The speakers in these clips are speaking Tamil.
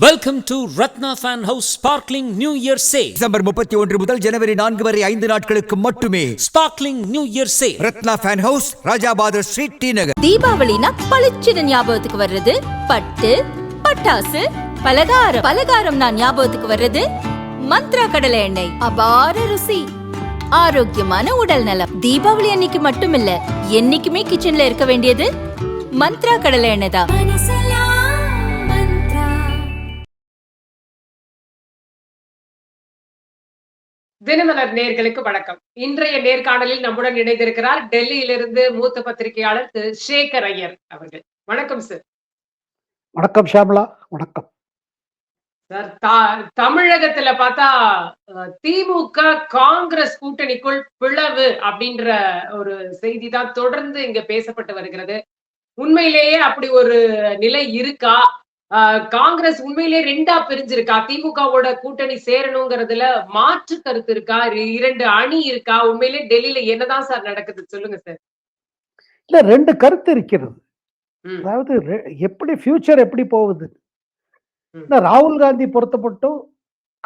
Welcome to Ratna Fan House Sparkling New Year Sale. December 31 முதல் ஜனவரி 4 வரை 5 நாட்களுக்கு மட்டுமே. Sparkling New Year Sale. Ratna fan house, Rajabadar street, T Nagar. தீபாவளினா பளிச்சுன்னு ஞாபகத்துக்கு வர்றது பட்டு, பட்டாசு, பலகாரம் நான் ஞாபகத்துக்கு வர்றது மந்த்ரா கடலை எண்ணெய். அபார ருசி, ஆரோக்கியமான உடல் நலம். தீபாவளி அன்னைக்கு மட்டும் இல்ல, என்னைக்குமே கிச்சன்ல இருக்க வேண்டியது மந்த்ரா கடலை எண்ணெய் தான். தினமலர் நேயர்களுக்கு வணக்கம். இன்றைய நேர்காணலில் நம்முடன் இணைந்திருக்கிறார் டெல்லியிலிருந்து மூத்த பத்திரிகையாளர் திரு சேகர் ஐயர் அவர்கள். வணக்கம் சார். வணக்கம் ஷாம்லா. வணக்கம் சார். தமிழகத்துல பார்த்தா திமுக காங்கிரஸ் கூட்டணிக்குள் பிளவு அப்படின்ற ஒரு செய்தி தான் தொடர்ந்து இங்க பேசப்பட்டு வருகிறது. உண்மையிலேயே அப்படி ஒரு நிலை இருக்கா? காங்கிரஸ் உண்மையிலேயே ரெண்டா பிரிஞ்சிருக்கா? திமுகவோட கூட்டணி சேரணுங்கிறதுல மாற்று கருத்து இருக்கா? இரண்டு அணி இருக்கா? உண்மையிலேயே டெல்லியில என்னதான் சார் நடக்குது, சொல்லுங்க சார். இல்ல, ரெண்டு கருத்து இருக்கிறது. அதாவது எப்படி ஃபியூச்சர் எப்படி போகுது. ராகுல் காந்தி பொறுத்தப்பட்டும்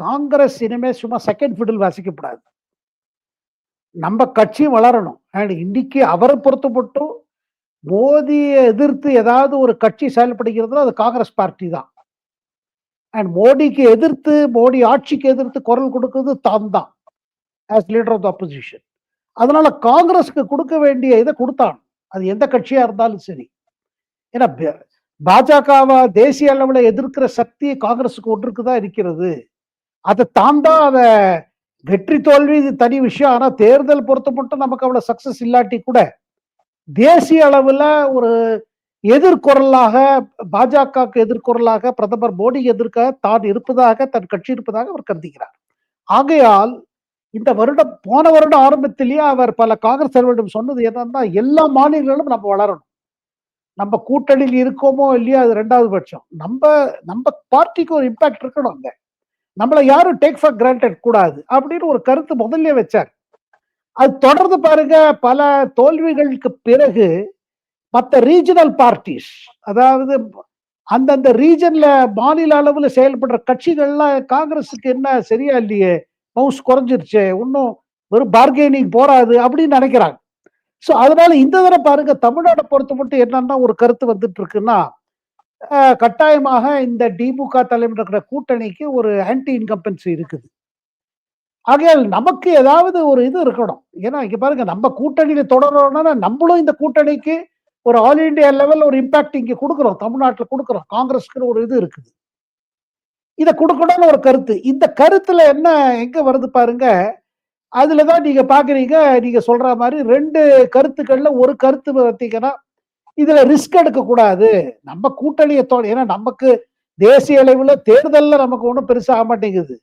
காங்கிரஸ் இனிமே சும்மா செகண்ட் ஃபிடில் வாசிக்கப்படாது. நம்ம கட்சி வளரணும். அண்ட் இன்னைக்கு அவரை பொறுத்தப்பட்டும் மோடியை எதிர்த்து ஏதாவது ஒரு கட்சி செயல்படுகிறது அது காங்கிரஸ் பார்ட்டி தான். அண்ட் மோடிக்கு எதிர்த்து, மோடி ஆட்சிக்கு எதிர்த்து குரல் கொடுக்கிறது தான் as leader of the opposition. அதனால காங்கிரஸுக்கு கொடுக்க வேண்டிய இதை கொடுத்தான், அது எந்த கட்சியா இருந்தாலும் சரி. ஏன்னா பாஜகவா தேசிய அளவில் எதிர்க்கிற சக்தி காங்கிரஸுக்கு ஒன்றுக்குதான் இருக்கிறது. அதை அதை வெற்றி தோல்வி இது தனி விஷயம். ஆனா தேர்தல் பொறுத்த மட்டும் நமக்கு அவ்வளவு சக்சஸ் இல்லாட்டி கூட தேசிய அளவுல ஒரு எதிர்குரலாக, பாஜகவுக்கு எதிர்குரலாக பிரதமர் மோடி எதிர்க்க தான் இருப்பதாக, தன் கட்சி இருப்பதாக அவர் கருதுகிறார். ஆகையால் இந்த வருடம், போன வருடம் ஆரம்பத்திலேயே அவர் பல காங்கிரஸ் தலைவரிடம் சொன்னது என்னன்னா, எல்லா மாநிலங்களும் நம்ம வளரணும். நம்ம கூட்டணியில் இருக்கோமோ இல்லையோ அது ரெண்டாவது பட்சம். நம்ம பார்ட்டிக்கு ஒரு இம்பாக்ட் இருக்கணும். அங்க நம்மளை யாரும் டேக் ஃபார் கிராண்டட் கூடாது அப்படின்னு ஒரு கருத்து முதல்ல வச்சார். அது தொடர்ந்து பாருங்க, பல தோல்விகளுக்கு பிறகு மற்ற ரீஜனல் பார்ட்டிஸ், அதாவது அந்தந்த ரீஜன்ல மாநில அளவுல செயல்படுற கட்சிகள்லாம் காங்கிரஸுக்கு என்ன சரியா இல்லையே, மவுஸ் குறைஞ்சிருச்சு, இன்னும் ஒரு பார்கெனிங் போராது அப்படின்னு நினைக்கிறாங்க. ஸோ அதனால இந்த தடவை பாருங்க, தமிழ்நாட்டை பொறுத்த மட்டும் என்னன்னா ஒரு கருத்து வந்துட்டு இருக்குன்னா, கட்டாயமாக இந்த திமுக தலைமையில் இருக்கிற கூட்டணிக்கு ஒரு ஆன்டி இன்கம்பன்சி இருக்குது. ஆகையால் நமக்கு ஏதாவது ஒரு இது இருக்கணும். ஏன்னா இங்க பாருங்க, நம்ம கூட்டணியில தொடரணும்னா நம்மளும் இந்த கூட்டணிக்கு ஒரு ஆல் இண்டியா லெவல் ஒரு இம்பாக்ட் இங்க கொடுக்குறோம், தமிழ்நாட்டில் கொடுக்குறோம். காங்கிரஸ்க்கு ஒரு இது இருக்குது, இதை கொடுக்கணும்னு ஒரு கருத்து. இந்த கருத்துல என்ன எங்க வருது பாருங்க, அதுலதான் நீங்க பாக்குறீங்க, நீங்க சொல்ற மாதிரி ரெண்டு கருத்துக்கள்ல ஒரு கருத்து பார்த்தீங்கன்னா, இதுல ரிஸ்க் எடுக்க கூடாது, நம்ம கூட்டணியை ஏன்னா நமக்கு தேசிய அளவுல தேர்தல்ல நமக்கு ஒன்றும் பெருசா ஆக மாட்டேங்குது.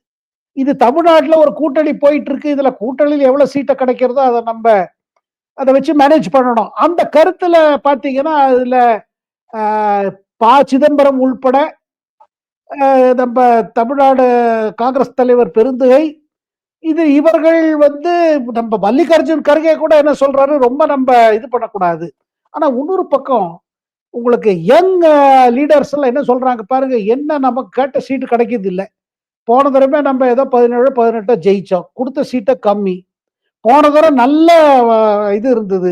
இது தமிழ்நாட்டுல ஒரு கூட்டணி போயிட்டு இருக்கு, இதுல கூட்டணியில் எவ்வளவு சீட்டை கிடைக்கிறதோ அதை வச்சு மேனேஜ் பண்ணணும். அந்த கருத்துல பாத்தீங்கன்னா அதுல சிதம்பரம் உள்பட நம்ம தமிழ்நாடு காங்கிரஸ் தலைவர் பெருந்துகை, இவர்கள் நம்ம மல்லிகார்ஜுன் கர்கே கூட என்ன சொல்றாரு, ரொம்ப நம்ம இது பண்ணக்கூடாது. ஆனா இன்னொரு பக்கம் உங்களுக்கு யங் லீடர்ஸ் எல்லாம் என்ன சொல்றாங்க பாருங்க, என்ன நமக்கு கேட்ட சீட்டு கிடைக்கிறது இல்லை. போன தடவை நம்ம ஏதோ 17-18 ஜெயிச்சோம், கொடுத்த சீட்டை கம்மி. போன தடவை நல்ல இது இருந்தது.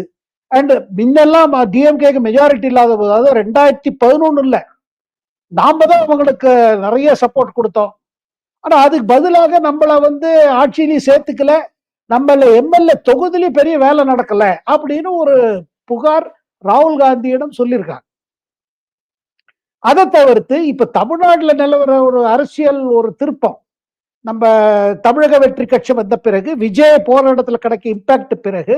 அண்ட் முன்னெல்லாம் டிஎம்கேக்கு மெஜாரிட்டி இல்லாத போது, அதாவது 2011 நாம தான் அவங்களுக்கு நிறைய சப்போர்ட் கொடுத்தோம். ஆனா அதுக்கு பதிலாக நம்மள ஆட்சியிலையும் சேர்த்துக்கல, நம்மள எம்எல்ஏ தொகுதியிலையும் பெரிய வேலை நடக்கல அப்படின்னு ஒரு புகார் ராகுல் காந்தியிடம் சொல்லியிருக்காங்க. அதை தவிர்த்து இப்ப தமிழ்நாட்டில் நிலவர ஒரு அரசியல் ஒரு திருப்பம், நம்ம தமிழக வெற்றி கட்சி வந்த பிறகு, விஜய் போற இடத்துல கிடைக்க இம்பாக்ட் பிறகு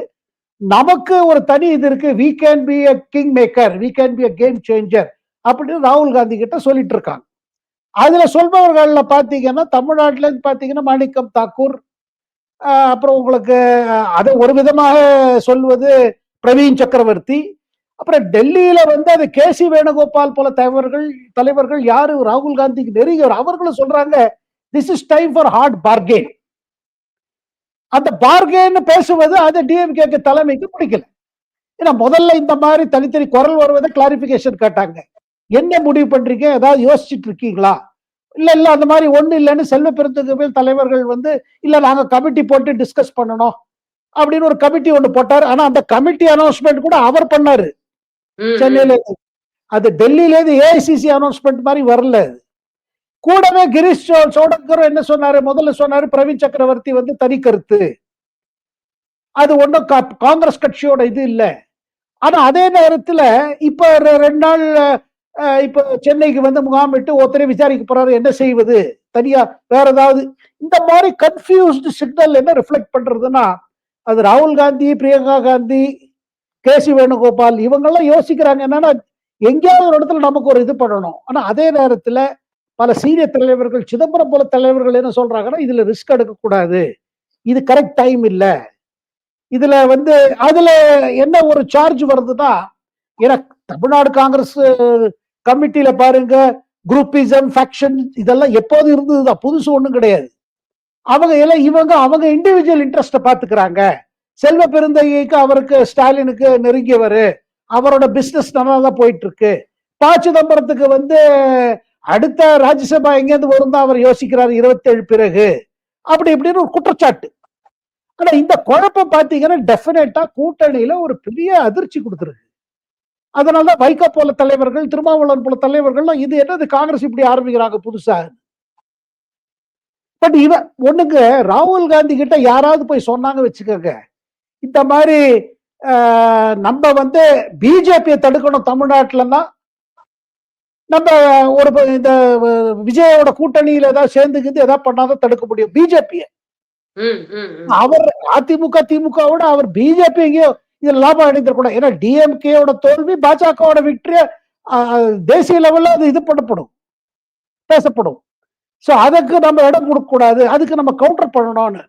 நமக்கு ஒரு தனி இது இருக்கு. We can be a king maker, we can be a game changer அப்படின்னு ராகுல் காந்தி கிட்ட சொல்லிட்டு இருக்காங்க. அதுல சொல்பவர்கள்ல பாத்தீங்கன்னா, தமிழ்நாட்டுல இருந்து பாத்தீங்கன்னா மாணிக்கம் தாக்கூர், அப்புறம் உங்களுக்கு அதை ஒரு விதமாக சொல்வது பிரவீன் சக்கரவர்த்தி, அப்புறம் டெல்லியில அது கேசி வேணுகோபால் போல தலைவர்கள் யாரு ராகுல் காந்திக்கு நெருங்கியவர், அவர்களும் சொல்றாங்க this is time for hard bargain. அந்த பார்கெயின் பேசுவது அது டிஎம்கே தலைமைக்கு பிடிக்கல. ஏன்னா முதல்ல இந்த மாதிரி தனித்தனி குரல் வருவதை கிளாரிபிகேஷன் கேட்டாங்க. என்ன முடிவு பண்றீங்க, ஏதாவது யோசிச்சுட்டு இருக்கீங்களா, இல்ல அந்த மாதிரி ஒண்ணு இல்லைன்னு செல்வ பெருந்தகவேல் தலைவர்கள் வந்து இல்ல நாங்க கமிட்டி போட்டு டிஸ்கஸ் பண்ணணும் அப்படின்னு ஒரு கமிட்டி ஒண்ணு போட்டாரு. ஆனா அந்த கமிட்டி அனௌன்ஸ்மெண்ட் கூட அவர் பண்ணாரு சென்னையில. அது டெல்லியில இருந்து ஏஐசிசி அனௌன்ஸ்மெண்ட் மாதிரி வரல. கூடவே கிரீஷ் சோடங்கர் என்ன சொன்னாரு, முதல்ல சொன்னாரு பிரவீன் சக்கரவர்த்தி வந்து தனி கருத்து, அது ஒன்றும் காங்கிரஸ் கட்சியோட இது இல்ல. ஆனா அதே நேரத்துல இப்ப 2 நாள் இப்ப சென்னைக்கு வந்து முகாமிட்டு ஒருத்தரை விசாரிக்க போறாரு, என்ன செய்வது, தனியா வேற ஏதாவது இந்த மாதிரி கன்ஃபியூஸ்டு சிக்னல் என்ன ரிஃப்ளெக்ட் பண்றதுன்னா, அது ராகுல் காந்தி, பிரியங்கா காந்தி, கேசி வேணுகோபால் இவங்கெல்லாம் யோசிக்கிறாங்க என்னன்னா எங்கேயாவது ஒரு இடத்துல நமக்கு ஒரு இது பண்ணணும். ஆனா அதே நேரத்துல பல சீனியர் தலைவர்கள், சிதம்பரம் போல தலைவர்கள் என்ன சொல்றாங்கன்னா, இதுல ரிஸ்க் எடுக்க கூடாது, இது கரெக்ட் டைம் இல்ல. இதுல வந்து அதுல என்ன ஒரு சார்ஜ் வருதுன்னா, ஏன்னா தமிழ்நாடு காங்கிரஸ் கமிட்டியில பாருங்க, குரூப்பிசம், ஃபேக்ஷன் இதெல்லாம் எப்போது இருந்ததுதான், புதுசு ஒண்ணும் கிடையாது. அவங்க இண்டிவிஜுவல் இன்ட்ரெஸ்ட பாத்துக்கிறாங்க. செல்வ பெருந்தகைக்கு அவருக்கு ஸ்டாலினுக்கு நெருங்கியவர், அவரோட பிசினஸ் நல்லா தான் போயிட்டு இருக்கு. ப சிதம்பரத்துக்கு வந்து அடுத்த ராஜ்யசபா எங்கேருந்து வரும் தான் அவர் யோசிக்கிறார் 27 பிறகு, அப்படி இப்படின்னு ஒரு குற்றச்சாட்டு. ஆனா இந்த குழப்பம் பாத்தீங்கன்னா டெஃபினட்டா கூட்டணியில ஒரு பெரிய அதிர்ச்சி கொடுத்துருக்கு. அதனாலதான் வைகோ போல தலைவர்கள், திருமாவளவன் போல தலைவர்கள் இது என்னது காங்கிரஸ் இப்படி ஆரம்பிக்கிறாங்க புதுசா. பட் ஒண்ணுங்க, ராகுல் காந்தி கிட்ட யாராவது போய் சொன்னாங்க வச்சுக்கோங்க, இந்த மாதிரி நம்ம வந்து பிஜேபியை தடுக்கணும் தமிழ்நாட்டுலன்னா, நம்ம ஒரு இந்த விஜயோட கூட்டணியில ஏதாவது சேர்ந்துக்கிட்டு ஏதாவது பண்ணாதான் தடுக்க முடியும் பிஜேபியை. அவர் அதிமுக திமுகவோட அவர் பிஜேபி எங்கேயோ இதுல லாபம் அடைந்திருக்கூடாது. ஏன்னா டிஎம்கேயோட தோல்வி பாஜகவோட வெற்றிய தேசிய லெவல்ல அது இது பண்ணப்படும், பேசப்படும். சோ அதுக்கு நம்ம இடம் கொடுக்க கூடாது, அதுக்கு நம்ம கவுண்டர் பண்ணணும்னு.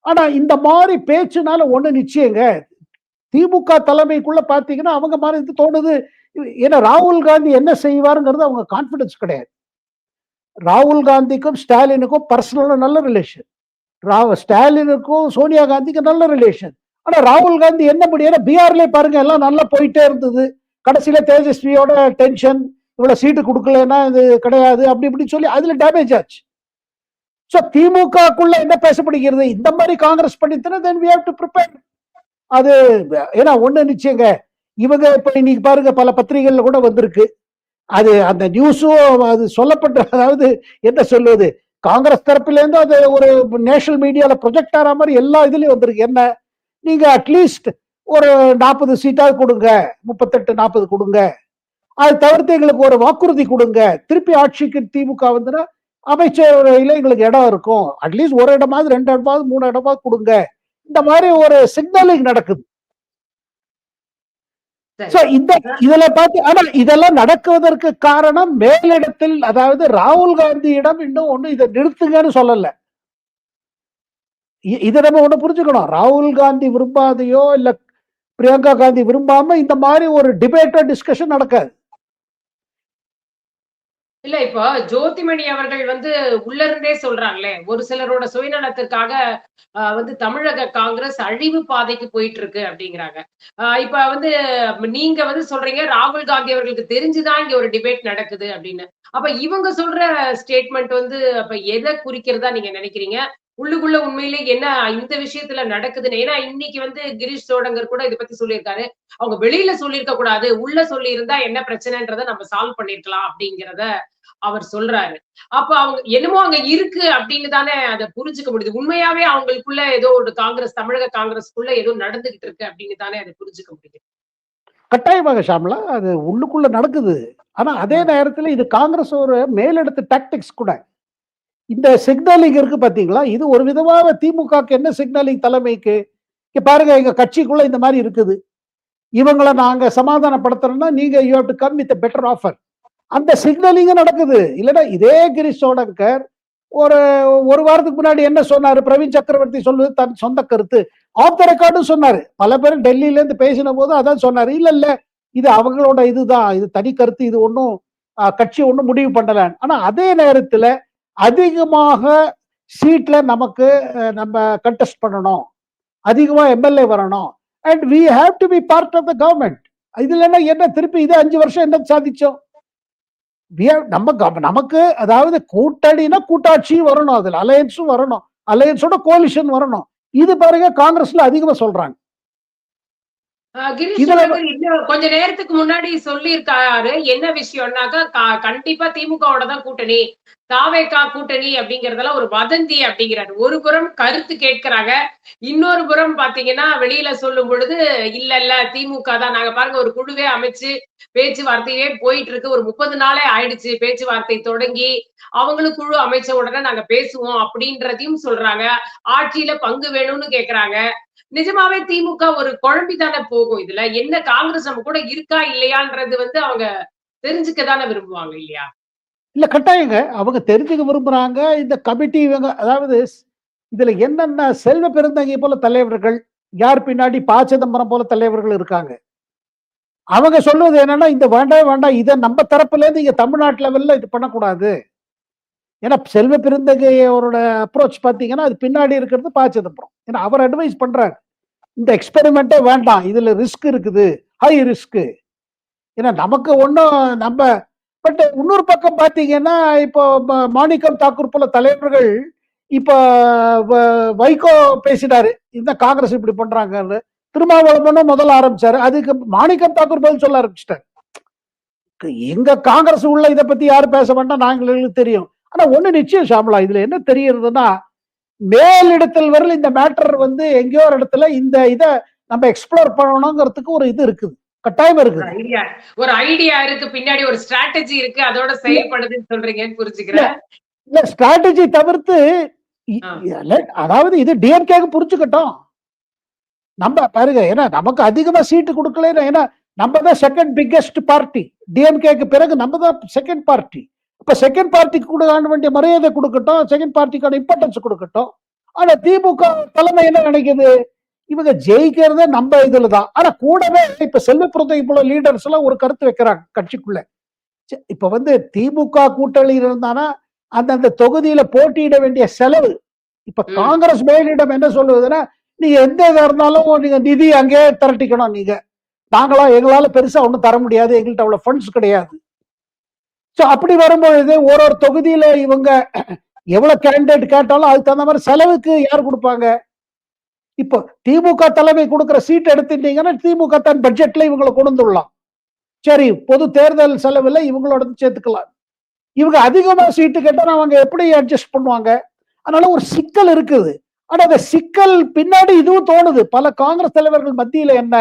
ஆனா இந்த மாதிரி பேச்சுனால ஒண்ணு நிச்சயங்க, திமுக தலைமைக்குள்ள பாத்தீங்கன்னா அவங்க மாதிரி இது தோணுது. ஏன்னா ராகுல் காந்தி என்ன செய்வாருங்கிறது அவங்க கான்பிடன்ஸ் கிடையாது. ராகுல் காந்திக்கும் ஸ்டாலினுக்கும் பர்சனலா நல்ல ரிலேஷன், ஸ்டாலினுக்கும் சோனியா காந்திக்கும் நல்ல ரிலேஷன். ஆனா ராகுல் காந்தி என்ன முடியும், பீகார்லயே பாருங்க எல்லாம் நல்லா போயிட்டே இருந்தது, கடைசியில தேஜஸ்வியோட டென்ஷன், இவ்வளவு சீட்டு கொடுக்கலன்னா இது கிடையாது அப்படி இப்படின்னு சொல்லி அதுல டேமேஜ் ஆச்சு. சோ திமுகக்குள்ள என்ன பேசப்படுகிறது, இந்த மாதிரி Congress பண்ணிட்டுனா then we have to prepare. அது ஏன்னா ஒண்ணு நிச்சயங்க, இவங்க இப்ப இன்னைக்கு பாருங்க பல பத்திரிகைகள்ல கூட வந்திருக்கு, அது அந்த நியூஸும் அது சொல்லப்பட்ட, அதாவது என்ன சொல்லுவது, காங்கிரஸ் தரப்புல இருந்து அது ஒரு நேஷனல் மீடியால ப்ரொஜெக்ட் ஆகிற மாதிரி எல்லா இதுலயும் வந்திருக்கு. என்ன, நீங்க அட்லீஸ்ட் ஒரு 40 சீட்டாவது கொடுங்க, 38-40 கொடுங்க, அது தவிர்த்து எங்களுக்கு ஒரு வாக்குறுதி கொடுங்க, திருப்பி ஆட்சிக்கு திமுக வந்துன்னா அமைச்சரவையில எங்களுக்கு இடம் இருக்கும், அட்லீஸ்ட் ஒரு இடமாவது 2 இடமாவது 3 இடமாவது கொடுங்க, இந்த மாதிரி ஒரு சிக்னலிங் நடக்குது. இதுல பார்த்து, ஆனா இதெல்லாம் நடக்குவதற்கு காரணம் மேலிடத்தில், அதாவது ராகுல் காந்தியிடம் இன்னும் ஒண்ணு இதை நிறுத்துங்கன்னு சொல்லல. இதை நம்ம ஒண்ணு புரிஞ்சுக்கணும், ராகுல் காந்தி விரும்பாதையோ இல்ல பிரியங்கா காந்தி விரும்பாம இந்த மாதிரி ஒரு டிபேட்டோ டிஸ்கஷன் நடக்காது. இல்ல இப்போ ஜோதிமணி அவர்கள் வந்து உள்ள இருந்தே சொல்றாங்களே, ஒரு சிலரோட சுயநலத்திற்காக வந்து தமிழக காங்கிரஸ் அழிவு பாதைக்கு போயிட்டு இருக்கு அப்படிங்கிறாங்க. இப்ப வந்து நீங்க வந்து சொல்றீங்க ராகுல் காந்தி அவர்களுக்கு தெரிஞ்சுதான் இங்க ஒரு டிபேட் நடக்குது அப்படின்னு. அப்ப இவங்க சொல்ற ஸ்டேட்மெண்ட் வந்து அப்ப எதை குறிக்கிறதா நீங்க நினைக்கிறீங்க? உள்ளுக்குள்ள உண்மையிலே என்ன இந்த விஷயத்துல நடக்குதுன்னு. ஏன்னா இன்னைக்கு வந்து கிரீஷ் சோடங்கர் கூட இதை பத்தி சொல்லியிருக்காரு, அவங்க வெளியில சொல்லியிருக்க கூடாது, உள்ள சொல்லி இருந்தா என்ன பிரச்சனைன்றத நம்ம சால்வ் பண்ணிருக்கலாம் அப்படிங்கிறத அவர் சொல்றாரு. அப்ப அவங்க என்னமோ அங்க இருக்கு அப்படின்னு தானே அதை புரிஞ்சுக்க முடியுது. உண்மையாவே அவங்களுக்குள்ள ஏதோ ஒரு காங்கிரஸ், தமிழக காங்கிரஸ்க்குள்ள ஏதோ நடந்துகிட்டு இருக்கு அப்படின்னு தானே அதை புரிஞ்சுக்க முடியுது. கட்டாயமாக ஷாம்லா, அது உள்ளுக்குள்ள நடக்குது. ஆனா அதே நேரத்துல இது காங்கிரஸ் ஒரு மேலெடுத்த டாக்டிக்ஸ் கூட. இந்த சிக்னலிங் இருக்கு பாத்தீங்களா, இது ஒரு விதமாக திமுகக்கு என்ன சிக்னலிங் தலைமைக்கு, பாருங்க எங்க கட்சிக்குள்ள இந்த மாதிரி இருக்குது, இவங்களை நாங்க சமாதானப்படுத்துறோம்னா நீங்க you have to come with better offer, அந்த சிக்னலிங் நடக்குது. இல்லைன்னா இதே கிரீஷ் சோடங்கர் ஒரு வாரத்துக்கு முன்னாடி என்ன சொன்னாரு, பிரவீன் சக்கரவர்த்தி சொல்வது தன் சொந்த கருத்து, ஆஃப் த ரெக்கார்டும் சொன்னாரு. பல பேர் டெல்லியில இருந்து பேசின போது அதான் சொன்னாரு, இல்ல இது அவங்களோட இதுதான், இது தனி கருத்து, இது ஒன்றும் கட்சி ஒன்றும் முடிவு பண்ணல. ஆனா அதே நேரத்துல அதிகமாக சீட்ல நமக்கு நம்ம கண்டெஸ்ட் பண்ணணும், அதிகமா எம்எல்ஏ வரணும், and we have to be part of the government. இதுல என்ன திருப்பி இது 5 வருஷம் என்ன சாதிச்சோம், நமக்கு அதாவது கூட்டணினா கூட்டாட்சியும் வரணும், அதுல அலையன்ஸும் வரணும், அலையன்ஸோட கோலிஷன் வரணும். இது பாருங்க காங்கிரஸ்ல அதிகமா சொல்றாங்க. கிரீஷ் இதுல அவர்கள் இன்னும் கொஞ்ச நேரத்துக்கு முன்னாடி சொல்லியிருக்காரு. என்ன விஷயம்னாக்கா, கண்டிப்பா திமுகவோட தான் கூட்டணி, தாவேகா கூட்டணி அப்படிங்கறதெல்லாம் ஒரு வதந்தி அப்படிங்கிறாரு. ஒரு புறம் கருத்து கேட்கிறாங்க, இன்னொரு புறம் பாத்தீங்கன்னா வெளியில சொல்லும் பொழுது இல்ல திமுக தான். நாங்க பாருங்க ஒரு குழுவே அமைச்சு பேச்சுவார்த்தையே போயிட்டு இருக்கு. ஒரு 30 நாளே ஆயிடுச்சு பேச்சுவார்த்தை தொடங்கி. அவங்களும் குழு அமைச்ச உடனே நாங்க பேசுவோம் அப்படின்றதையும் சொல்றாங்க. ஆட்சியில பங்கு வேணும்னு கேக்குறாங்க. நிஜமாவே திமுக ஒரு குழம்பி தானே போகும். இதுல என்ன காங்கிரஸ் நம்ம கூட இருக்கா இல்லையான்றது அவங்க தெரிஞ்சுக்க தானே விரும்புவாங்க இல்லையா? இல்ல கட்டாயங்க. அவங்க தெரிஞ்சுக்க விரும்புறாங்க. இந்த கமிட்டி அதாவது இதுல என்னன்னா செல்வ பெருந்தகை போல தலைவர்கள், யார் பின்னாடி ப. சிதம்பரம் போல தலைவர்கள் இருக்காங்க. அவங்க சொல்லுவது என்னன்னா, இந்த வேண்டாம் இதை நம்ம தரப்புல இருந்து இங்க தமிழ்நாட்டு லெவல்ல இது பண்ணக்கூடாது. ஏன்னா செல்வ பெருந்தகையோட அப்ரோச் பாத்தீங்கன்னா அது பின்னாடி இருக்கிறது ப. சிதம்பரம். ஏன்னா அவர் அட்வைஸ் பண்றாரு, இந்த எக்ஸ்பெரிமெண்டே வேண்டாம், இதுல ரிஸ்க் இருக்குது, ஹை ரிஸ்க். ஏன்னா நமக்கு ஒன்றும் நம்ம பட் இன்னொரு பக்கம் பாத்தீங்கன்னா இப்போ மாணிக்கம் தாக்கூர் போல தலைவர்கள் இப்போ வைகோ பேசினாரு, இந்த காங்கிரஸ் இப்படி பண்றாங்கன்னு. திருமாவளவனும் முதல்ல ஆரம்பிச்சாரு, அதுக்கு மாணிக்கம் தாக்கூர் பதில் சொல்ல ஆரம்பிச்சிட்டாரு. எங்க காங்கிரஸ் உள்ள இதை பத்தி யாரும் பேச வேண்டாம், நாங்களுக்கு தெரியும். ஆனா ஒண்ணு நிச்சயம் ஷாமலா, இதுல என்ன தெரியுதுன்னா, மேலிடத்தில் வரல இந்த மேட்டர் எங்கேயோ ஒரு இடத்துல இந்த இதை நம்ம எக்ஸ்ப்ளோர் பண்ணணுங்கிறதுக்கு ஒரு இது இருக்குது, கட்டாயம் இருக்குது. ஒரு ஐடியா இருக்கு, பின்னாடி ஒரு ஸ்ட்ராட்டஜி இருக்கு, அதோட செயல்படுதுன்னு சொல்றீங்கன்னு புரிஞ்சுக்கிறேன். இல்ல ஸ்ட்ராட்டஜி தவிர்த்து அதாவது இது டிஎம்கேக்கு புரிஞ்சுக்கட்டும். நம்ம பாருங்க, ஏன்னா நமக்கு அதிகமா சீட்டு கொடுக்கல, ஏன்னா நம்ம தான் செகண்ட் பிக்கெஸ்ட் பார்ட்டி. டிஎம்கேக்கு பிறகு நம்ம தான் செகண்ட் பார்ட்டி. இப்ப செகண்ட் பார்ட்டிக்கு கூட ஆன வேண்டிய மரியாதை கொடுக்கட்டும், செகண்ட் பார்ட்டிக்கான இம்பார்ட்டன்ஸ் கொடுக்கட்டும். ஆனா திமுக தலைமை என்ன நினைக்குது, இவங்க ஜெயிக்கிறதே நம்ம இதுலதான். ஆனா கூடவே இப்ப செல்வப்பிரதை போல லீடர்ஸ் எல்லாம் ஒரு கருத்து வைக்கிறாங்க கட்சிக்குள்ள. இப்ப திமுக கூட்டணி இருந்தானா அந்த தொகுதியில போட்டியிட வேண்டிய செலவு, இப்ப காங்கிரஸ் மேலிடம் என்ன சொல்லுவதுன்னா, நீங்க எந்த இதா இருந்தாலும் நீங்க நிதி அங்கே திரட்டிக்கணும், நீங்க எங்களால பெருசா ஒண்ணும் தர முடியாது, எங்கள்கிட்ட அவ்வளவு ஃபண்ட்ஸ் கிடையாது. சோ அப்படி வரும்பொழுது ஒரு தொகுதியில இவங்க எவ்வளவு கேண்டிடேட் கேட்டாலும் அதுக்கு தகுந்த மாதிரி செலவுக்கு யார் கொடுப்பாங்க? இப்போ திமுக தலைமை கொடுக்கிற சீட் எடுத்துட்டீங்கன்னா திமுக தன் பட்ஜெட்ல இவங்களை கொண்டுலாம், சரி பொது தேர்தல் செலவுல இவங்களோட சேர்த்துக்கலாம். இவங்க அதிகமா சீட்டு கேட்டா அவங்க எப்படி அட்ஜஸ்ட் பண்ணுவாங்க? அதனால ஒரு சிக்கல் இருக்குது. ஆனா அந்த சிக்கல் பின்னாடி இதுவும் தோணுது பல காங்கிரஸ் தலைவர்கள் மத்தியில, என்ன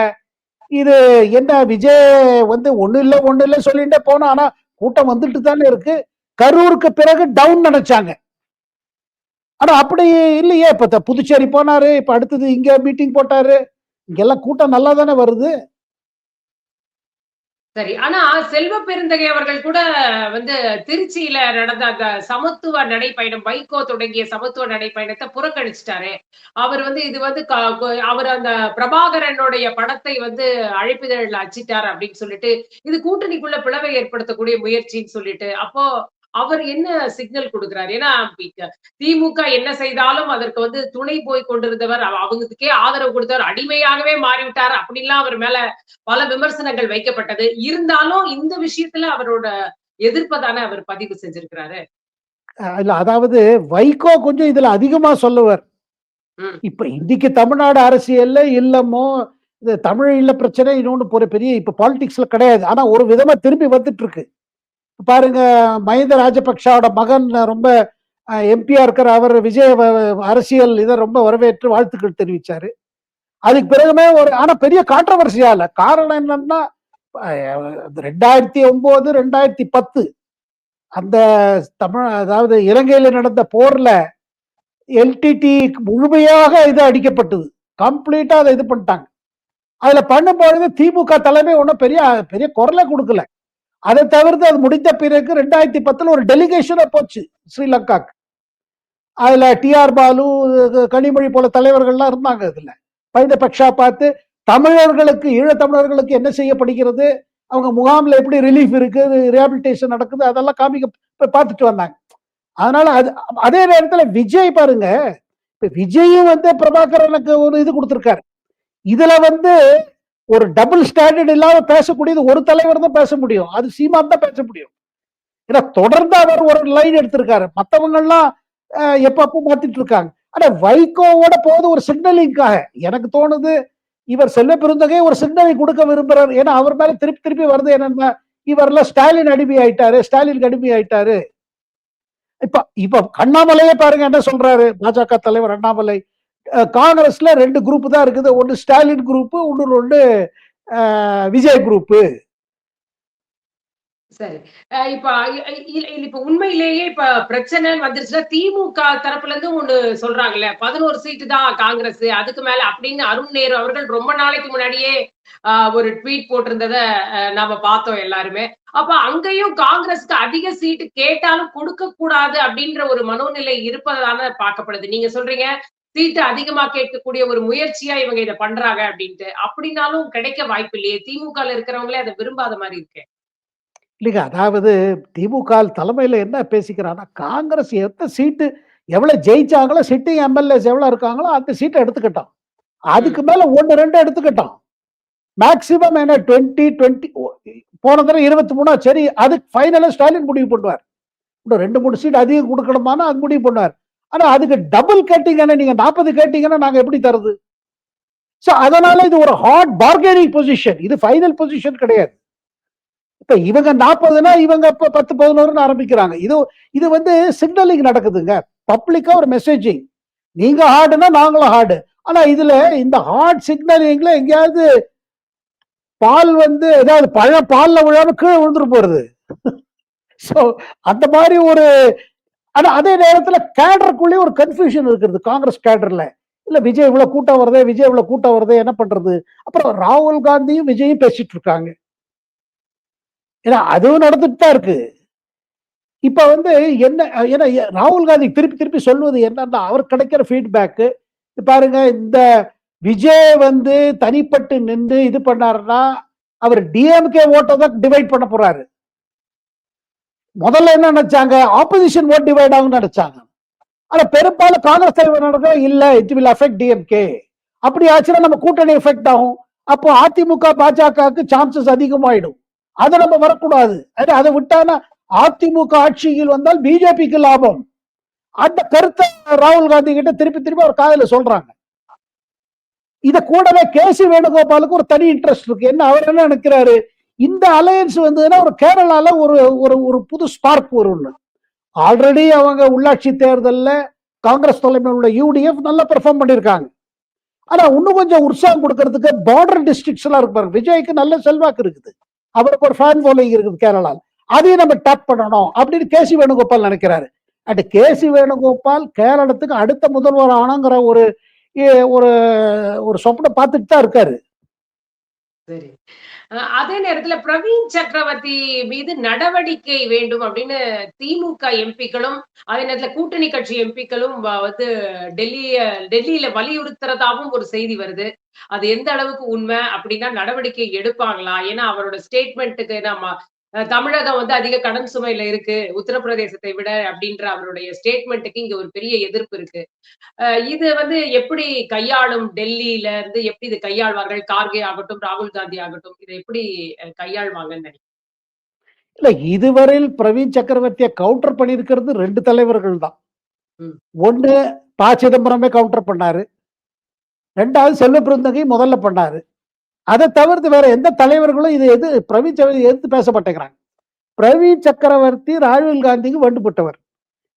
இது என்ன விஜய் ஒண்ணு இல்ல சொல்லிட்டே போனா, ஆனா கூட்டம் வந்துட்டு தானே இருக்கு. கரூருக்கு பிறகு டவுன் நினைச்சாங்க, ஆனா அப்படி இல்லையே. இப்ப புதுச்சேரி போனாரு, இப்ப அடுத்தது இங்க மீட்டிங் போட்டாரு, இங்கெல்லாம் கூட்டம் நல்லா தானே வருது. சரி, ஆனா செல்வ பெருந்தகை அவர்கள் கூட திருச்சியில நடந்த அந்த சமத்துவ நடைப்பயணம், வைகோ தொடங்கிய சமத்துவ நடைப்பயணத்தை புறக்கணிச்சிட்டாரு. அவர் இது அவர் அந்த பிரபாகரனுடைய படத்தை அழைப்பிதழில் அச்சிட்டார் அப்படின்னு சொல்லிட்டு, இது கூட்டணிக்குள்ள பிளவை ஏற்படுத்தக்கூடிய முயற்சின்னு சொல்லிட்டு, அப்போ அவர் என்ன சிக்னல் கொடுக்கிறார்? ஏன்னா திமுக என்ன செய்தாலும் அதற்கு துணை போய் கொண்டிருந்தவர், அவங்களுக்கே ஆதரவு கொடுத்தவர், அடிமையாகவே மாறிவிட்டார் அப்படின்லாம் அவர் மேல பல விமர்சனங்கள் வைக்கப்பட்டது. இருந்தாலும் இந்த விஷயத்துல அவரோட எதிர்ப்பை தானே அவர் பதிவு செஞ்சிருக்கிறாரு. இல்ல அதாவது வைகோ கொஞ்சம் இதுல அதிகமா சொல்லுவார். இப்ப இன்னைக்கு தமிழ்நாடு அரசியல்ல இல்லமோ இந்த தமிழ் இல்ல பிரச்சனை இன்னொன்னு பெரிய இப்ப பாலிடிக்ஸ்ல கிடையாது. ஆனா ஒரு விதமா திரும்பி வந்துட்டு இருக்கு. பாருங்க, மஹிந்த ராஜபக்ஷோட மகன் ரொம்ப எம்பியா இருக்கிற அவர் விஜய் அரசியல் இதை ரொம்ப வரவேற்று வாழ்த்துக்கள் தெரிவிச்சாரு. அதுக்கு பிறகுமே ஆனா பெரிய கான்ட்ரவர்சியா இல்ல. காரணம் என்னன்னா 2009 2010 அந்த அதாவது இலங்கையில நடந்த போர்ல எல்டிடி முழுமையாக இது அடிக்கப்பட்டது, கம்ப்ளீட்டா அதை இது பண்ணிட்டாங்க. அதுல பண்ணும்பொழுது திமுக தலைமை ஒன்றும் பெரிய பெரிய குரலை கொடுக்கல. அதை தவிர்த்து அது முடிந்த பிறகு 2010 ஒரு டெலிகேஷனா போச்சு ஸ்ரீலங்காக்கு. அதுல டிஆர் பாலு, கனிமொழி போல தலைவர்கள்லாம் இருந்தாங்க. இதுல பைந்தபக்ஷா பார்த்து தமிழர்களுக்கு, ஈழத்தமிழர்களுக்கு என்ன செய்யப்படுகிறது, அவங்க முகாம்ல எப்படி ரிலீஃப் இருக்கு, ரிஹாபிலிட்டேஷன் நடக்குது, அதெல்லாம் காமிக்க பார்த்துட்டு வந்தாங்க. அதனால அதே நேரத்துல விஜய் பாருங்க, இப்ப விஜயும் பிரபாகரனுக்கு ஒரு இது கொடுத்திருக்காரு. இதுல ஒரு டபுள் ஸ்டாண்டர்ட் இல்லாம பேசக்கூடியது ஒரு தலைவர் தான் பேச முடியும், அது சீமான் தான் பேச முடியும். ஏன்னா தொடர்ந்து அவர் ஒரு லைன் எடுத்திருக்காரு. மத்தவங்க எல்லாம் எப்பப்போ மாத்திட்டு இருக்காங்க. ஆனா வைகோவோட போது ஒரு சிக்னலிங்காக எனக்கு தோணுது இவர் செல்வ பெருந்தகை ஒரு சிக்னலை கொடுக்க விரும்புறாரு. ஏன்னா அவர் மேல திருப்பி திருப்பி வருது என்னன்னா இவர்லாம் ஸ்டாலின் அடிமை ஆயிட்டாரு, ஸ்டாலின் அடிமை ஆயிட்டாரு. இப்ப இப்ப அண்ணாமலையே பாருங்க என்ன சொல்றாரு பாஜக தலைவர் அண்ணாமலை. காங்கிரஸ்ல 2 குரூப் தான் இருக்குது. ஒன்னு ஸ்டாலின் குரூப், இன்னொரு விஜய் குரூப். சரி. இப்ப உண்மையிலேயே இப்ப பிரச்சனை வந்துருச்சுன்னா திமுக தரப்புல இருந்து ஒண்ணு சொல்றாங்கல்ல, 11 சீட்டு தான் காங்கிரஸ் அதுக்கு மேல அப்படின்னு அருண் நேரு அவர்கள் ரொம்ப நாளைக்கு முன்னாடியே ஒரு ட்வீட் போட்டிருந்தத நாம பார்த்தோம் எல்லாருமே. அப்ப அங்கேயும் காங்கிரஸ்க்கு அதிக சீட்டு கேட்டாலும் கொடுக்க கூடாது அப்படின்ற ஒரு மனோநிலை இருப்பதான பார்க்கப்படுது. நீங்க சொல்றீங்க சீட்டு அதிகமா கேட்கக்கூடிய ஒரு முயற்சியா இவங்க இதை பண்றாங்க அப்படின்ட்டு. அப்படின்னாலும் கிடைக்க வாய்ப்பு இல்லையே. திமுக இருக்கிறவங்களே அதை விரும்பாத மாதிரி இருக்கு. இல்லைங்க, அதாவது திமுக தலைமையில என்ன பேசிக்கிறான்னா காங்கிரஸ் எத்தனை சீட்டு எவ்வளவு ஜெயிச்சாங்களோ, சிட்டிங் எம்எல்ஏஸ் எவ்வளவு இருக்காங்களோ அந்த சீட்டை எடுத்துக்கிட்டோம். அதுக்கு மேல 1-2 எடுத்துக்கிட்டோம். மேக்சிமம் என்ன 20 போன தடவை 23 சரி, அதுக்கு ஃபைனலா ஸ்டாலின் முடிவு பண்ணுவார். இன்னும் 2-3 சீட் அதிகம் கொடுக்கணுமானா அது முடிவு பண்ணுவார். ஆனா அதுக்கு டபுள் கேட்டீங்கன்னா நீங்க 40 கேட்டீங்கன்னா நாங்க எப்படி தருது? சோ அதனால இது ஒரு ஹார்ட் பார்கெனிங் பொசிஷன். இது ஃபைனல் பொசிஷன் கிடையாது. இப்ப இவங்க 40னா இவங்க 10-11 ஆரம்பிக்கிறாங்க. இது சிக்னலிங் நடக்குதுங்க. பப்ளிக்கா ஒரு மெசேஜிங். நீங்க ஹார்டுனா நாங்களும் ஹார்டு. ஆனா இதுல இந்த ஹார்ட் சிக்னலிங்ல எங்கேயாவது பால் ஏதாவது பழம் பால்ல விழாம கீழே விழுந்துட்டு போறது. சோ அந்த மாதிரி ஒரு ஆனா அதே நேரத்துல கேடருக்குள்ளே ஒரு கன்ஃபியூஷன் இருக்கிறது காங்கிரஸ் கேடர்ல. இல்ல விஜய் இவ்வளவு கூட்டம் வருது, விஜய் இவ்வளவு கூட்டம் வருது, என்ன பண்றது? அப்புறம் ராகுல் காந்தியும் விஜயும் பேசிட்டு இருக்காங்க. ஏன்னா அதுவும் நடந்துட்டு தான் இருக்கு. இப்ப என்ன ஏன்னா ராகுல் காந்தி திருப்பி திருப்பி சொல்வது என்னன்னா அவர் கிடைக்கிற ஃபீட்பேக் பாருங்க, இந்த விஜய் தனிப்பட்டு நின்று இது பண்ணாருன்னா அவர் டிஎம்கே ஓட்டை தான் டிவைட் பண்ண போறாரு. முதல்ல என்ன நினைச்சாங்க, ஆப்போசிஷன் ஓட் டிவைட் ஆகும் நினைச்சாங்க. ஆனா பெரும்பாலும் காங்கிரஸ் தலைவர் நடக்கிற இல்ல இட் வில் அஃபெக்ட் டிஎம்கே. அப்படி ஆச்சுன்னா நம்ம கூட்டணி எஃபெக்ட் ஆகும். அப்போ அதிமுக பாஜகவுக்கு சான்சஸ் அதிகமாயிடும். அதை நம்ம வரக்கூடாது. அதை விட்டானா அதிமுக ஆட்சியில் வந்தால் பிஜேபிக்கு லாபம். அந்த கருத்தை ராகுல் காந்தி கிட்ட திருப்பி திருப்பி அவர் காதல சொல்றாங்க. இத கூடவே கேசி வேணுகோபாலுக்கு ஒரு தனி இன்ட்ரெஸ்ட் இருக்கு. என்ன அவர் என்ன நினைக்கிறாரு, இந்த அலையன்ஸ் வந்ததுன்னா ஒரு கேரளால ஒரு புது ஸ்பார்க் வரும். ஆல்ரெடி அவங்க உள்ளாட்சி தேர்தல்ல காங்கிரஸ் தலைமையில் உள்ள யூடிஎஃப் நல்லா பெர்ஃபார்ம் பண்ணிருக்காங்க. ஆனா இன்னும் கொஞ்சம் உற்சாகம் கொடுக்கறதுக்கு பார்டர் டிஸ்ட்ரிக்ட்ஸ் எல்லாம் இருக்கு. விஜய்க்கு நல்ல செல்வாக்கு இருக்குது, அவருக்கு ஒரு ஃபேன் ஃபாலோயிங் இருக்குது கேரளாவில். அதையும் நம்ம டேப் பண்ணணும் அப்படின்னு கேசி வேணுகோபால் நினைக்கிறாரு. அண்ட் கேசி வேணுகோபால் கேரளத்துக்கு அடுத்த முதல்வர் ஆனங்கிற ஒரு ஒரு சொப்பனை பார்த்துட்டு தான் இருக்காரு. சரி. அதே நேரத்துல பிரவீன் சக்கரவர்த்தி மீது நடவடிக்கை வேண்டும் அப்படின்னு திமுக எம்பிக்களும் அதே நேரத்துல கூட்டணி கட்சி எம்பிக்களும் டெல்லியில வலியுறுத்துறதாவும் ஒரு செய்தி வருது. அது எந்த அளவுக்கு உண்மை அப்படின்னா நடவடிக்கை எடுப்பாங்களா? ஏன்னா அவரோட ஸ்டேட்மெண்ட்டுக்கு நம்ம தமிழகம் அதிக கடன் சுமையில இருக்கு உத்தரப்பிரதேசத்தை விட அப்படின்ற அவருடைய ஸ்டேட்மெண்ட்டுக்கு இங்க ஒரு பெரிய எதிர்ப்பு இருக்கு. இது எப்படி கையாளும், டெல்லியில இருந்து எப்படி இது கையாள்வார்கள்? கார்கே ஆகட்டும், ராகுல் காந்தி ஆகட்டும், இதை எப்படி கையாள்வாங்கன்னு நினைக்கிறேன். இல்ல இதுவரையில் பிரவீன் சக்கரவர்த்தியை கவுண்டர் பண்ணியிருக்கிறது 2 தலைவர்கள் தான். ஒண்ணு ப சிதம்பரமே கவுண்டர் பண்ணாரு, 2வது செல்வ பெருந்தகை முதல்ல பண்ணாரு. அதை தவிர்த்து வேற எந்த தலைவர்களும் இது பிரவீன் சக்கரவர்த்தி எதிர்த்து பேச மாட்டேங்கிறாங்க. பிரவீன் சக்கரவர்த்தி ராகுல் காந்திக்கு வண்டுபட்டவர்.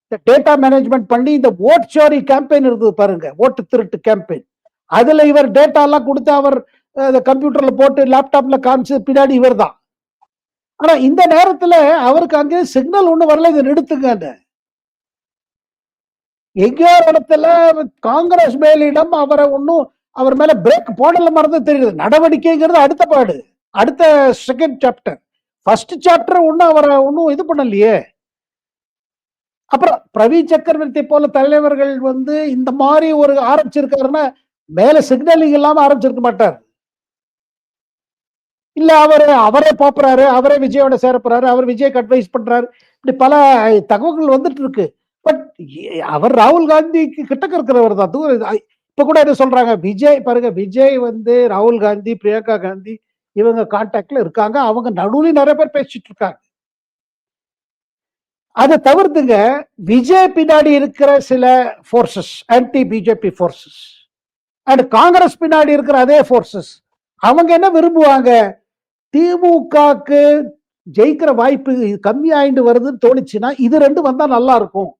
இந்த டேட்டா மேனேஜ்மெண்ட் பண்ணி இந்த ஓட் சோரி கேம்பெயின் இருந்தது பாருங்க, ஓட்டு திருட்டு கேம்பெயின். அதுல இவர் டேட்டா எல்லாம் கொடுத்து அவர் கம்ப்யூட்டர்ல போட்டு லேப்டாப்ல காமிச்சு பின்னாடி இவர் தான். ஆனா இந்த நேரத்துல அவருக்கு அங்கே சிக்னல் ஒண்ணு வரல, இதை நிறுத்துங்க. எங்கேயோ இடத்துல காங்கிரஸ் மேலிடம் அவரை அவர் மேல பிரேக் போடல மறந்து தெரியுது. நடவடிக்கைங்கிறது அடுத்த பாடு, அடுத்த செகண்ட் சாப்டர். ஃபர்ஸ்ட் சாப்டர் அவரை இது பண்ணலையே. அப்புறம் பிரவீன் சக்கரவர்த்தி போல தலைவர்கள் இந்த மாதிரி ஒரு ஆரம்பிச்சிருக்காருன்னா மேல சிக்னலிங் இல்லாம ஆரம்பிச்சிருக்க மாட்டார். இல்ல அவரே போறாரு, அவரே விஜயோட சேரப்படுறாரு, அவர் விஜய்க்கு அட்வைஸ் பண்றாரு, இப்படி பல தகவல்கள் வந்துட்டு இருக்கு. பட் அவர் ராகுல் காந்திக்கு கிட்டக்க இருக்கிறவர் தான். இப்ப கூட என்ன சொல்றாங்க, விஜய் பாருங்க, விஜய் ராகுல் காந்தி, பிரியங்கா காந்தி இவங்க கான்டாக்ட்ல இருக்காங்க. அவங்க நடுவுல நிறைய பேர் பேசிட்டு இருக்காங்க. அதை தவிர்த்துங்க விஜய் பின்னாடி இருக்கிற சில forces, anti BJP forces and Congress பின்னாடி இருக்கிற அதே போர்சஸ், அவங்க என்ன விரும்புவாங்க, திமுகக்கு ஜெயிக்கிற வாய்ப்பு கம்மியாயிட்டு வருதுன்னு தோணுச்சுன்னா இது ரெண்டு வந்தா நல்லா இருக்கும்.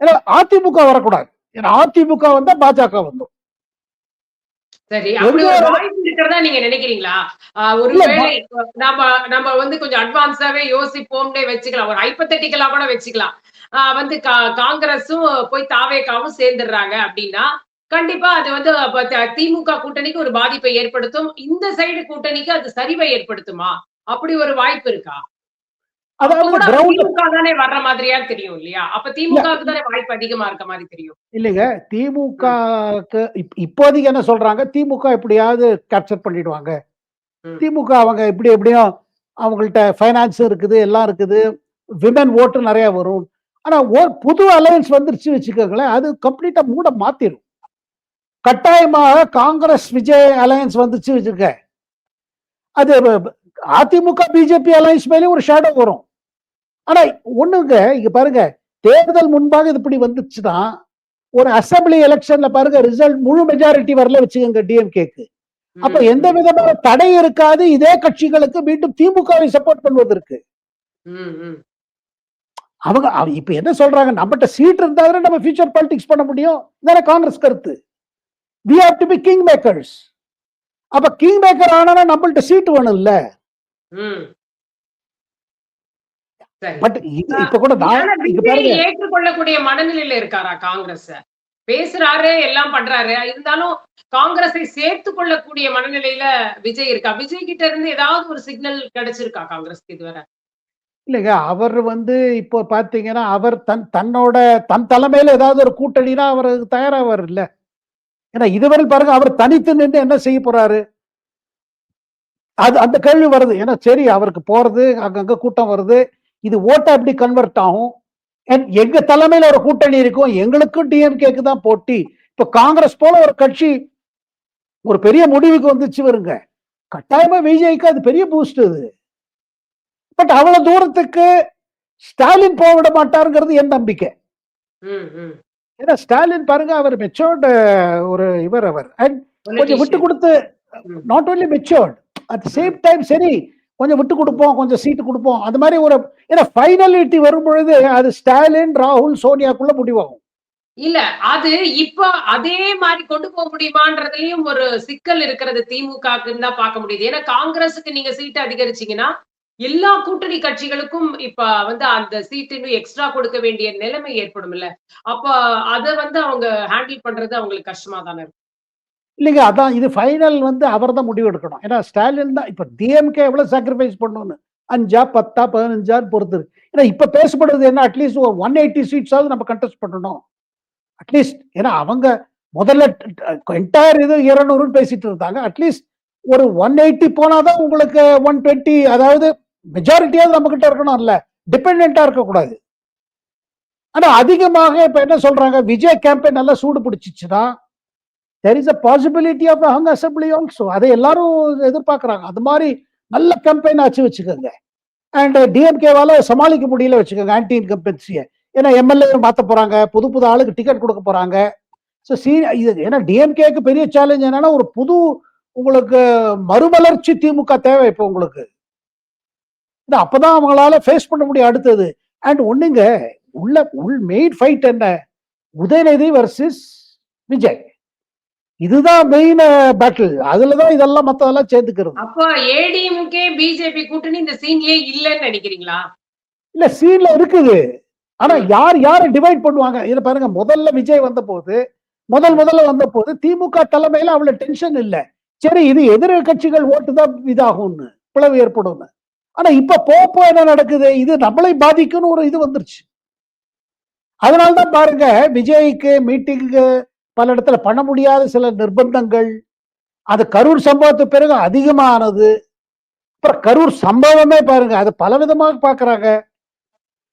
ஏன்னா அதிமுக வரக்கூடாது, ஏன்னா அதிமுக வந்தா பாஜக வந்துடும். சரி, அப்படி ஒரு வாய்ப்பு இருக்கிறதா நீங்க நினைக்கிறீங்களா? ஒருவேளை நம்ம நம்ம வந்து கொஞ்சம் அட்வான்ஸாவே யோசிப்போம்னே வச்சுக்கலாம், ஒரு ஹைப்போதெட்டிக்கலா கூட வச்சுக்கலாம். வந்து காங்கிரஸும் போய் தாவேகாவும் சேர்ந்துடுறாங்க அப்படின்னா கண்டிப்பா அது வந்து திமுக கூட்டணிக்கு ஒரு பாதிப்பை ஏற்படுத்தும். இந்த சைடு கூட்டணிக்கு அது சரிவை ஏற்படுத்துமா? அப்படி ஒரு வாய்ப்பு இருக்கா? திமுக தானே வர்ற மாதிரியா தெரியும் இல்லையா? அப்ப திமுகவுக்கு தானே வாய்ப்பு அதிகமா இருக்க மாதிரி தெரியும். இல்லைங்க, திமுகக்கு இப்போதைக்கு என்ன சொல்றாங்க, திமுக எப்படியாவது கேப்சர் பண்ணிடுவாங்க. திமுக அவங்க எப்படியும் அவங்கள்ட்ட ஃபைனான்ஸ் இருக்குது, எல்லாம் இருக்குது, விமன் ஓட்டு நிறைய வரும். ஆனா புது அலையன்ஸ் வந்துருச்சு வச்சுக்கோங்களேன், அது கம்ப்ளீட்டா மூட மாத்திரும். கட்டாயமாக காங்கிரஸ் விஜய் அலையன்ஸ் வந்துச்சு வச்சிருக்க, அது அதிமுக பிஜேபி அலையன்ஸ் மேலே ஒரு ஷேடோ வரும். ஆனா ஒண்ணுங்க, இங்க பாருங்க, தேர்தல் முன்பாக இது இப்படி வந்துச்சுன்னா ஒரு அசம்பிளி எலெக்ஷன்ல பாருங்க ரிசல்ட் முழு மெஜாரிட்டி வரல வச்சுக்கோங்க டிஎம்கேக்கு, அப்ப எந்த விதமான தடை இருக்காது இதே கட்சிகளுக்கு மீண்டும் திமுகவை சப்போர்ட் பண்ணுவதற்கு. அவங்க இப்ப என்ன சொல்றாங்க, நம்மகிட்ட சீட் இருந்தா நம்ம ஃபியூச்சர் பாலிடிக்ஸ் பண்ண முடியும், இதான காங்கிரஸ் கருத்து. we have to be king makers. அப்ப கிங் மேக்கர் ஆனா நம்மள்ட்ட சீட் வேணும் இல்ல. பட் இப்ப கூட ஏற்றுக்கொள்ளக்கூடிய மனநிலையில இருக்காரா காங்கிரஸ்? பேசுறாரு, எல்லாம் பண்றாரு, இருந்தாலும் காங்கிரஸை சேர்த்து கொள்ளக்கூடிய மனநிலையில விஜய் இருக்கா? விஜய் கிட்ட இருந்து ஏதாவது ஒரு சிக்னல் கிடைச்சிருக்கா காங்கிரஸ்க்கு இதுவரை? இல்லைங்க, அவர் வந்து இப்போ பாத்தீங்கன்னா அவர் தன்னோட தன் தலைமையில ஏதாவது ஒரு கூட்டணினா அவர் தயாராவார் இல்ல. ஏன்னா இதுவரை பாருங்க அவர் தனித்து நின்று என்ன செய்ய போறாரு, அது அந்த கேள்வி வருது. ஏன்னா சரி, அவருக்கு போறது அங்கங்க கூட்டம் வருது, இது ஓட்டை எப்படி கன்வெர்ட் ஆகும்? எங்க தலைமையில ஒரு கூட்டணி இருக்கும், எங்களுக்கும் டிஎம்கேக்கு தான் போட்டி. இப்ப காங்கிரஸ் போல ஒரு கட்சி ஒரு பெரிய முடிவுக்கு வந்துச்சு வருங்க, கட்டாயமா விஜய்க்கு அது பெரிய பூஸ்ட் அது. பட் அவ்வளவு தூரத்துக்கு ஸ்டாலின் போக விட மாட்டாருங்கிறது என் நம்பிக்கை. ஏன்னா ஸ்டாலின் பாருங்க, அவர் மெச்சோர்டு ஒரு இவர், அவர் கொஞ்சம் விட்டு கொடுத்து, not only matured at same time, சரி கொஞ்சம் விட்டு கொடுப்போம், கொஞ்சம் சீட்டு கொடுப்போம், அந்த மாதிரி ஒரு, ஏன்னா ஃபைனலிட்டி வரும் பொழுது அது ஸ்டாலின், ராகுல், சோனியாக்குள்ள முடிவாகும் இல்ல. அது இப்ப அதே மாதிரி கொண்டு போக முடியுமான்றதுலயும் ஒரு சிக்கல் இருக்கிறது திமுகன்னு தான் பார்க்க முடியுது. ஏன்னா காங்கிரஸுக்கு நீங்க சீட்டு அதிகரிச்சீங்கன்னா எல்லா கூட்டணி கட்சிகளுக்கும் இப்ப வந்து அந்த சீட்டு இன்னும் எக்ஸ்ட்ரா கொடுக்க வேண்டிய நிலைமை ஏற்படும் இல்ல. அப்ப அத வந்து அவங்க ஹேண்டில் பண்றது அவங்களுக்கு கஷ்டமா தானே இருக்கும். இல்லைங்க, அதான் இது ஃபைனல் வந்து அவர் தான் முடிவு எடுக்கணும். ஏன்னா ஸ்டாலின் தான் இப்ப டிஎம்கே எவ்வளவு சாக்ரிஃபைஸ் பண்ணணும்னு 5, 10, 15 பொறுத்து. ஏன்னா இப்ப பேசப்படுறது என்ன, அட்லீஸ்ட் ஒரு 180 சீட்ஸாவது நம்ம கண்டெஸ்ட் பண்ணணும் அட்லீஸ்ட். ஏன்னா அவங்க முதல்ல என்டையர் இது 200 பேசிட்டு இருந்தாங்க, அட்லீஸ்ட் ஒரு 180 போனாதான் உங்களுக்கு 120, அதாவது மெஜாரிட்டியாவது நம்ம கிட்ட இருக்கணும் இல்ல, டிபெண்டா இருக்கக்கூடாது. ஆனா அதிகமாக இப்ப என்ன சொல்றாங்க, விஜய் கேம்பெயின் நல்லா சூடு பிடிச்சிச்சுன்னா there is a possibility of a hung assembly also. அதை எல்லாரும் எதிர்பார்க்கறாங்க. அது மாதிரி நல்ல கேம்பெயின் ஆச்சு வச்சுக்கோங்க. அண்ட் டிஎம்கேவால சமாளிக்க முடியல வச்சுக்கோங்க ஆன்டி இன்கம்பன்சியை. ஏன்னா எம்எல்ஏ மாத்த போறாங்க, புது புது ஆளுக்கு டிக்கெட் கொடுக்க போறாங்க. ஸோ இது ஏன்னா டிஎம்கேக்கு பெரிய சேலஞ்ச் என்னன்னா, ஒரு புது உங்களுக்கு மறுமலர்ச்சி திமுக தேவை இப்போ உங்களுக்கு. அப்பதான் அவங்களால ஃபேஸ் பண்ண முடியும் அடுத்தது. அண்ட் ஒண்ணுங்க, மெயின் ஃபைட் என்ன, உதயநிதி வர்சஸ் விஜய், இதுதான் மெயின் பேட்டில். அதுலதான் இதெல்லாம் மத்ததெல்லாம் சேர்ந்துக்கிறது. அப்ப ஏடிஎம்கே பிஜேபி கூட்டணி இந்த சீன்லயே இல்லன்னு நினைக்கிறீங்களா? இல்ல, சீன்ல இருக்குது. ஆனா யாரை டிவைட் பண்ணுவாங்க இத பாருங்க. முதல்ல விஜய் வந்த போது, முதல்ல வந்த போது திமுக தலைமையில அவ்வளவு டென்ஷன் இல்ல. சரி, இது எதிர கட்சிகள் ஓட்டு தான் இதாகும்னு, பிளவு ஏற்படும். ஆனா இப்ப போப்போ என்ன நடக்குது, இது நம்மளை பாதிக்கும்னு ஒரு இது வந்துருச்சு. அதனால்தான் பாருங்க, விஜய்க்கு மீட்டிங் பல இடத்துல பண்ண முடியாத சில நிர்பந்தங்கள், அது கரூர் சம்பவத்துக்கு பிறகு அதிகமானது. அப்புறம் கரூர் சம்பவமே பாருங்க, அது பல விதமாக பாக்குறாங்க.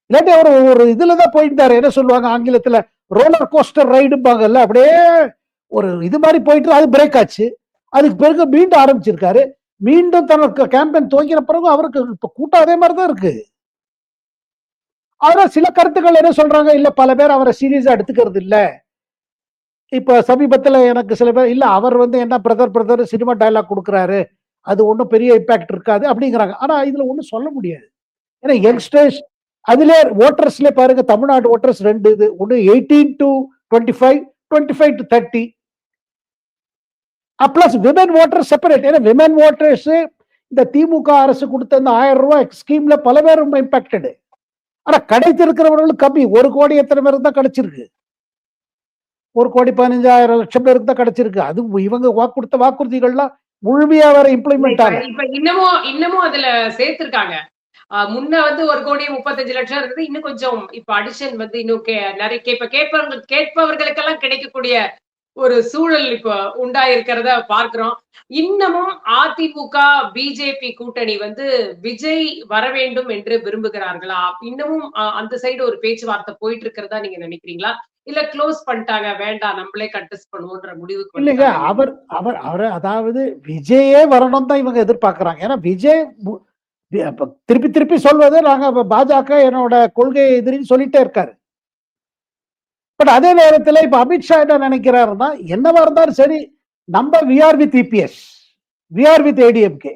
இல்லாட்டி அவர் ஒரு இதுலதான் போயிருந்தாரு, என்ன சொல்லுவாங்க ஆங்கிலத்துல, ரோலர் கோஸ்டர் ரைடுப்பாங்கல்ல, அப்படியே ஒரு இது மாதிரி போயிட்டு அது பிரேக் ஆச்சு. அதுக்கு பிறகு மீண்டும் ஆரம்பிச்சிருக்காரு. மீண்டும் தனக்கு கேம்பெயின் துவங்கின பிறகு அவருக்கு இப்ப கூட்டம் அதே மாதிரிதான் இருக்கு. ஆனா சில கருத்துக்கள் என்ன சொல்றாங்க, இல்ல பல பேர் அவரை சீரியஸா எடுத்துக்கிறது இல்ல. இப்ப சமீபத்துல எனக்கு சில பேர் இல்ல அவர் என்ன பிரதர் சினிமா டயலாக் கொடுக்குறாரு, அது ஒன்றும் பெரிய இம்பாக்ட் இருக்காது அப்படிங்கிறாங்க. ஆனா இதுல ஒன்றும் சொல்ல முடியாது. ஏன்னா யங்ஸ்டர்ஸ் அதுல ஓட்டர்ஸ்ல பாருங்க, தமிழ்நாடு ஓட்டர்ஸ் ரெண்டு இது, ஒன்று 18 to 25, 25 to 30. Plus women voters separate. ஏன்னா விமன் ஓட்டர்ஸ் இந்த திமுக அரசு கொடுத்த இந்த 1000 ரூபாய் ஸ்கீம்ல பல பேர் ரொம்ப இம்பாக்டடு. ஆனா கிடைத்திருக்கிறவர்களும் கம்மி. 1 கோடி எத்தனை பேருக்கு தான் கிடைச்சிருக்கு? 1,15,00,000 பேருக்கு தான் கிடைச்சிருக்கு. அது இவங்க கொடுத்த வாக்குறுதிகள்லாம் முழுமையா வேற இம்ப்ளிமெண்ட் ஆகல. இப்ப இன்னமும் அதுல சேர்த்திருக்காங்க. முன்ன 1,35,00,000 இருந்தது. இன்னும் கொஞ்சம் இப்ப அடிஷன் இன்னும் நிறைய கேட்பவர்களுக்கெல்லாம் கிடைக்கக்கூடிய ஒரு சூழல் இப்ப உண்டாயிருக்கிறத பார்க்கிறோம். இன்னமும் அதிமுக பிஜேபி கூட்டணி விஜய் வர வேண்டும் என்று விரும்புகிறார்களா? இன்னமும் அந்த சைடு ஒரு பேச்சுவார்த்தை போயிட்டு இருக்கிறதா நீங்க நினைக்கிறீங்களா? இல்ல க்ளோஸ் பண்ணிட்டாங்க, வேண்டாம் நம்மளே கண்டெஸ்ட் பண்ணுவோம்ன்ற முடிவுக்கு இல்லைங்க. அவர் அதாவது விஜயே வரணும் தான் இவங்க எதிர்பார்க்கிறாங்க. ஏன்னா விஜய் திருப்பி திருப்பி சொல்வது, நாங்க பாஜக என்னோட கொள்கை எதிரின்னு சொல்லிட்டே இருக்காரு. பட் அதே நேரத்தில் இப்ப அமித்ஷா என்ன நினைக்கிறாருன்னா, என்னவா இருந்தாலும் சரி, நம்ம we're with EPS, we're with ADMK.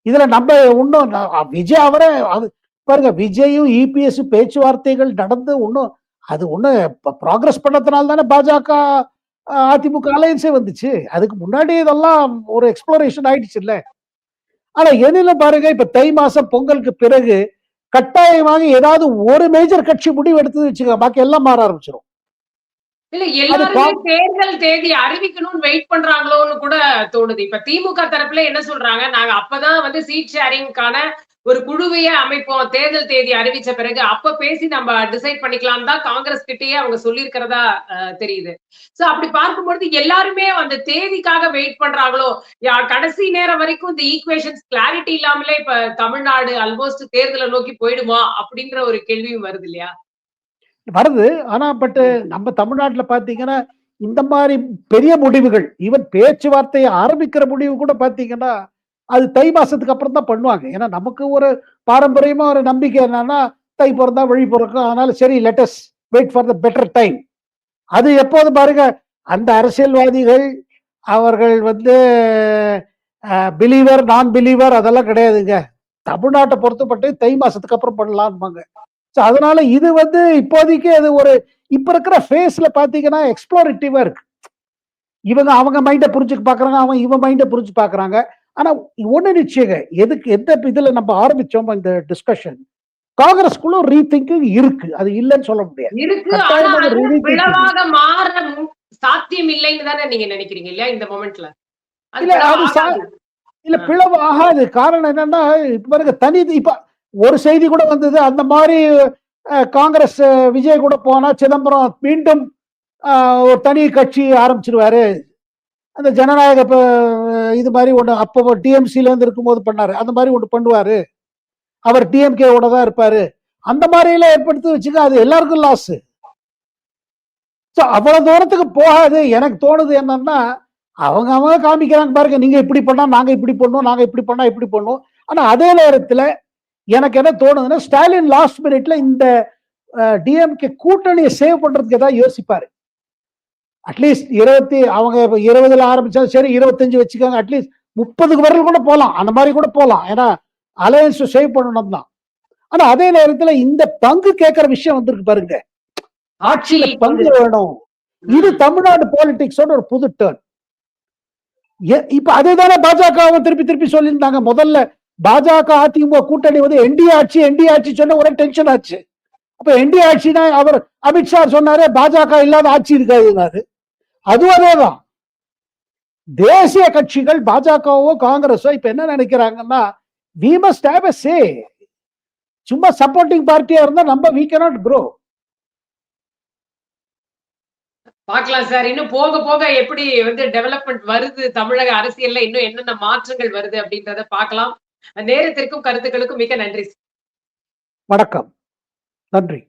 இதுல நம்ம இன்னும் விஜய் அவரே பாருங்க, விஜயும் இபிஎஸ் பேச்சுவார்த்தைகள் நடந்து அது ப்ராக்ரஸ் பண்ணதுனால தானே பாஜக அதிமுக அலையன்ஸே வந்துச்சு. அதுக்கு முன்னாடி இதெல்லாம் ஒரு எக்ஸ்ப்ளோரேஷன் ஆயிடுச்சு இல்ல. ஆனா எதில பாருங்க, இப்ப தை மாசம் பொங்கலுக்கு பிறகு கட்டாயமாக ஏதாவது ஒரு மேஜர் கட்சி முடிவு எடுத்து வச்சுக்க, பாக்கி எல்லாம் மாற ஆரம்பிச்சிடும். இல்ல எல்லாருமே தேர்தல் தேதி அறிவிக்கணும்னு வெயிட் பண்றாங்களோன்னு கூட தோணுது. இப்ப திமுக தரப்புல என்ன சொல்றாங்க, நாங்க அப்பதான் சீட் ஷேரிங்கான ஒரு குழுவையே அமைப்போம், தேர்தல் தேதி அறிவிச்ச பிறகு அப்ப பேசி நம்ம டிசைட் பண்ணிக்கலாம் தான் காங்கிரஸ் கிட்டயே அவங்க சொல்லியிருக்கிறதா தெரியுது. சோ அப்படி பார்க்கும்போது எல்லாருமே அந்த தேதிக்காக வெயிட் பண்றாங்களோ, கடைசி நேரம் வரைக்கும் இந்த ஈக்குவேஷன்ஸ் கிளாரிட்டி இல்லாமலே இப்ப தமிழ்நாடு ஆல்மோஸ்ட் தேர்தலை நோக்கி போயிடுமா அப்படின்ற ஒரு கேள்வியும் வருது இல்லையா? வருது. ஆனா பட் நம்ம தமிழ்நாட்டுல பாத்தீங்கன்னா இந்த மாதிரி பெரிய முடிவுகள், ஈவன் பேச்சுவார்த்தையை ஆரம்பிக்கிற முடிவு கூட பாத்தீங்கன்னா அது தை மாசத்துக்கு அப்புறம் தான் பண்ணுவாங்க. ஏன்னா நமக்கு ஒரு பாரம்பரியமா ஒரு நம்பிக்கை என்னன்னா, தை பிறந்தா வழி பிறக்கும், அதனால சரி let us wait for the better time. அது எப்போது பாருங்க, அந்த அரசியல்வாதிகள் அவர்கள் பிலீவர் நான் பிலீவர் அதெல்லாம் கிடையாதுங்க. தமிழ்நாட்டை பொறுத்தப்பட்டு தை மாசத்துக்கு அப்புறம் பண்ணலாம்பாங்க. அதனால இது இப்போதைக்கு அது ஒரு இப்ப இருக்கிற ஃபேஸ்ல பாத்தீங்கன்னா எக்ஸ்ப்ளோரேட்டிவா இருக்கு. இவங்க அவங்க மைண்ட புரிஞ்சுக்க பாக்குறாங்க, அவங்க இவன் மைண்ட புரிஞ்சு பாக்குறாங்க. ஆனா ஒண்ணு நிச்சயங்க, எதுக்கு எந்த இதுல நம்ம ஆரம்பிச்சோம் இந்த டிஸ்கஷன், காங்கிரஸ்குள்ள ரீதிங்கிங் இருக்கு, அது இல்லைன்னு சொல்ல முடியாது. சாத்தியம் இல்லைன்னு தானே நீங்க நினைக்கிறீங்க இல்லையா இந்த மொமெண்ட்ல? இல்ல பிளவு ஆகாது. காரணம் என்னன்னா, இப்ப பாருங்க தனி இப்ப ஒரு செய்தி கூட வந்தது, அந்த மாதிரி காங்கிரஸ் விஜய் கூட போனா சிதம்பரம் மீண்டும் ஒரு தனி கட்சி ஆரம்பிச்சிருவாரு, அந்த ஜனநாயக இது மாதிரி ஒண்ணு அப்போ டிஎம்சில இருக்கும்போது பண்ணாரு, அந்த மாதிரி ஒண்ணு பண்ணுவாரு, அவர் டிஎம்கேவோட தான் இருப்பாரு, அந்த மாதிரி எல்லாம் ஏற்படுத்தி வச்சுக்க, அது எல்லாருக்கும் லாஸ். அவ்வளவு தூரத்துக்கு போகாது. எனக்கு தோணுது என்னன்னா, அவங்க காமிக்கிறாங்க பாருங்க, நீங்க இப்படி பண்ணா நாங்க இப்படி பண்ணோம், நாங்க இப்படி பண்ணா இப்படி பண்ணோம். ஆனா அதே நேரத்துல எனக்கு என்ன தோணுதுன்னா, ஸ்டாலின் லாஸ்ட் மினிட்ல இந்த டிஎம்கே கூட்டணியை சேவ் பண்றதுக்கு ஏதாவது யோசிப்பாரு. அட்லீஸ்ட் 20 ஆரம்பிச்சா சரி, 25 வச்சுக்கோங்க, அட்லீஸ்ட் 30 வரல் கூட போலாம், அந்த மாதிரி கூட போலாம். ஏன்னா அலையன்ஸ் சேவ் பண்ணணும் தான். ஆனா அதே நேரத்துல இந்த பங்கு கேட்கிற விஷயம் வந்திருக்கு பாருங்க, ஆட்சியில பங்கு வேணும். இது தமிழ்நாடு பாலிடிக்ஸோட ஒரு புது டர்ன். இப்ப அதே தானே பாஜகவும் திருப்பி திருப்பி சொல்லியிருந்தாங்க. முதல்ல பாஜக அதிமுக கூட்டணி என்டிஏ ஆட்சி சொன்ன ஒரே டென்ஷன் ஆச்சு. அப்ப என்டிஏ ஆட்சினா அவர் அமித்ஷா சொன்னாரு, பாஜக இல்லாத ஆட்சி இருக்காது. அதுவும் அதேதான். தேசிய கட்சிகள் பாஜகவோ காங்கிரஸோ இப்ப என்ன நினைக்கிறாங்கன்னா, we must have a say. சும்மா சப்போர்ட்டிங் பார்ட்டியா இருந்தா நம்ம we cannot grow. பார்க்கலாம் சார், இன்னும் போக போக எப்படி டெவலப்மெண்ட் வருது தமிழக அரசியல்ல, இன்னும் என்னென்ன மாற்றங்கள் வருது அப்படின்றத பார்க்கலாம். நேரத்திற்கும் கருத்துக்களுக்கும் மிக நன்றி. வணக்கம். நன்றி.